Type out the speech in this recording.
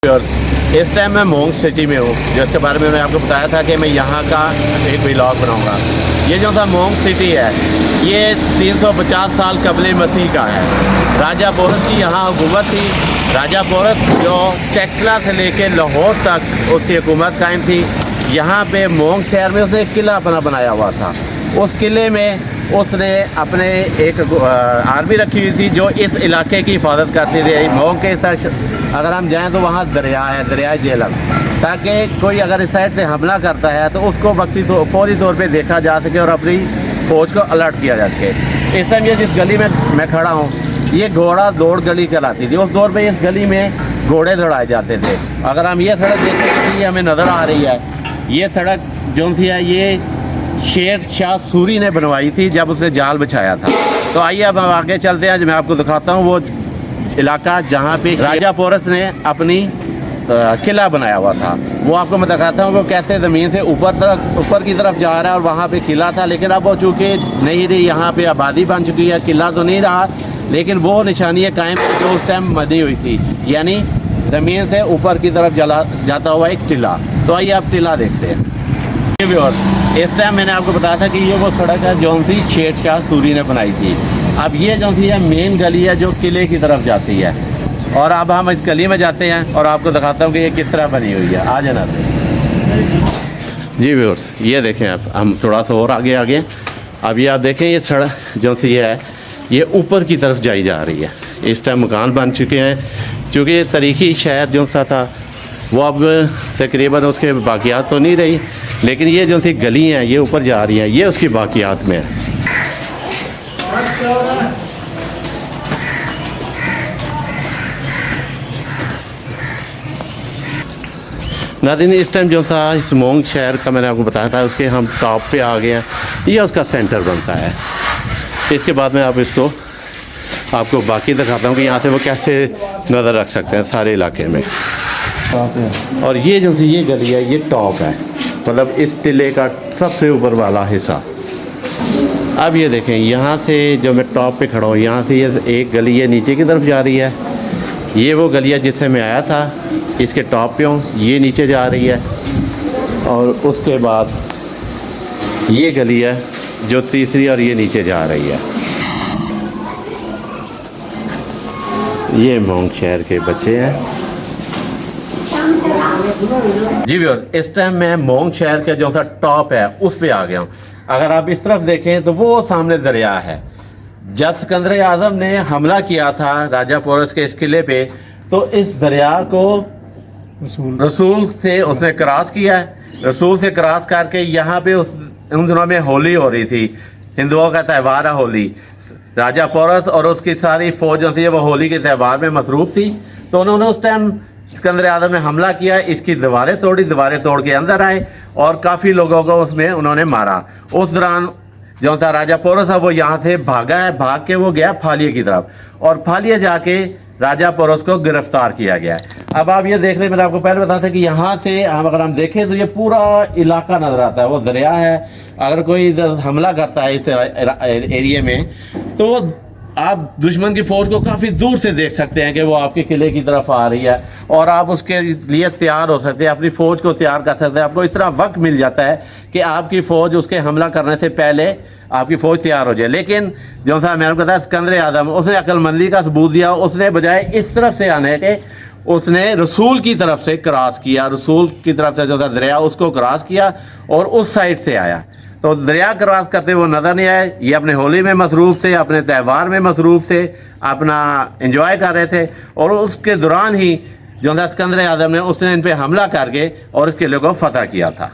इस टाइम मैं मोंग सिटी में हूँ, जिसके बारे में मैं आपको बताया था कि मैं यहाँ का एक व्लॉग बनाऊँगा। ये जो था मोंग सिटी है, ये 350 साल कबल मसीह का है। राजा पोरस की यहाँ हुकूमत थी। राजा पोरस जो टेक्सला से लेके लाहौर तक उसकी हुकूमत कायम थी। यहाँ पे मोंग शहर में उसने एक किला अपना बनाया हुआ था। उस किले में उसने अपने एक आर्मी रखी हुई थी जो इस इलाके की हिफाजत करती थी। मोंग के इस अगर हम जाएं तो वहाँ दरिया है, दरिया झेलम, ताकि कोई अगर इस साइड से हमला करता है तो उसको फौरी तौर पे देखा जा सके और अपनी फौज को अलर्ट किया जा सके। इस टाइम ये जिस गली में मैं खड़ा हूँ, ये घोड़ा दौड़ गली कहलाती थी। उस दौर पे इस गली में घोड़े दौड़ाए जाते थे। अगर हम ये सड़क देखते हैं, हमें नज़र आ रही है, ये सड़क जो थी ये शेर शाह सूरी ने बनवाई थी जब उसने जाल बिछाया था। तो आइए अब हम आगे चलते हैं। आज मैं आपको दिखाता हूँ वो इलाका जहाँ पे राजा पोरस ने अपनी किला बनाया हुआ था। वो आपको मैं दिखाता हूँ वो कैसे ज़मीन से ऊपर की तरफ जा रहा है और वहाँ पे किला था। लेकिन अब वो चूँकि नहीं रही, यहाँ पे आबादी बन चुकी है, किला तो नहीं रहा, लेकिन वो निशानियाँ कायम जो उस टाइम बनी हुई थी, यानी ज़मीन से ऊपर की तरफ जाता हुआ एक टिला। तो आइए आप टिला देखते हैं। इस टाइम मैंने आपको बताया था कि ये वो सड़क है जो थी शेर शाह सूरी ने बनाई थी। अब ये जो थी मेन गली है जो किले की तरफ जाती है, और अब हम इस गली में जाते हैं और आपको दिखाता हूँ कि ये किस तरह बनी हुई है। आ जाना जी व्यूअर्स, ये देखें आप, हम थोड़ा सा और आगे अब ये आप देखें, ये सड़क जो सी है ये ऊपर की तरफ जाई जा रही है। इस टाइम मकान बन चुके हैं, क्योंकि ये तारीखी शहर जो सा था वो अब तकरीबन उसके बाकियात तो नहीं रही, लेकिन ये जो सी गली हैं ये ऊपर जा रही हैं, ये उसकी बाकियात में है। नाज़रीन, इस टाइम जो था इस मोंग शहर का मैंने आपको बताया था, उसके हम टॉप पे आ गए हैं। ये उसका सेंटर बनता है। इसके बाद में आपको बाकी दिखाता हूँ कि यहाँ से वो कैसे नज़र रख सकते हैं सारे इलाके में। और ये जो सी ये गली है, ये टॉप है, मतलब इस टिले का सबसे ऊपर वाला हिस्सा। अब ये देखें, यहाँ से जो मैं टॉप पे खड़ा हूँ, यहाँ से ये एक गली है नीचे की तरफ जा रही है। ये वो गली है जिससे मैं आया था, इसके टॉप पे हूँ, ये नीचे जा रही है। और उसके बाद ये गली है जो तीसरी, और ये नीचे जा रही है। ये मोंग शहर के बच्चे हैं जी व्यूअर्स। इस टाइम मैं मोंग शहर के जो सा टॉप है उस पे आ गया हूँ। अगर आप इस तरफ देखें तो वो सामने दरिया है। जब सिकंदर आज़म ने हमला किया था राजा पोरस के इस किले पे, तो इस दरिया को रसूल से उसने क्रॉस किया है। रसूल से क्रॉस करके यहाँ पे उन दिनों में होली हो रही थी, हिंदुओं का त्यौहार है होली। राजा पोरस और उसकी सारी फौज जो थी वो होली के त्यौहार में मसरूफ़ थी। तो उन्होंने उस टाइम सिकंदर आज़म ने हमला किया, इसकी दीवारें तोड़ के अंदर आए और काफ़ी लोगों को उसमें उन्होंने मारा। उस दौरान जो था राजा पोरस था वो यहाँ से भागा है, भाग के वो गया फालिया की तरफ, और फालिया जाके राजा पोरस को गिरफ्तार किया गया। अब आप ये देख रहे, मैंने आपको पहले बताया था कि यहाँ से अगर हम देखें तो ये पूरा इलाका नज़र आता है, वो दरिया है। अगर कोई इधर हमला करता है इस एरिया में, तो आप दुश्मन की फ़ौज को काफ़ी दूर से देख सकते हैं कि वो आपके किले की तरफ आ रही है, और आप उसके लिए तैयार हो सकते हैं, अपनी फ़ौज को तैयार कर सकते हैं। आपको इतना वक्त मिल जाता है कि आपकी फ़ौज उसके हमला करने से पहले आपकी फ़ौज तैयार हो जाए। लेकिन जो था मैंने बताया, सिकंदर आज़म उसने अक्लमंदी का सबूत दिया। उसने बजाय इस तरफ से आने के, उसने रसूल की तरफ से क्रॉस किया। रसूल की तरफ से जो था दरिया, उसको क्रॉस किया और उस साइड से आया। तो दरिया क्रॉस करते वो नज़र नहीं आए। ये अपने होली में मसरूफ़ थे, अपने त्यौहार में मसरूफ़ थे, अपना एंजॉय कर रहे थे। और उसके दौरान ही जो था सिकंदर आज़म ने उसने इन पर हमला करके और इस किले को फतह किया था।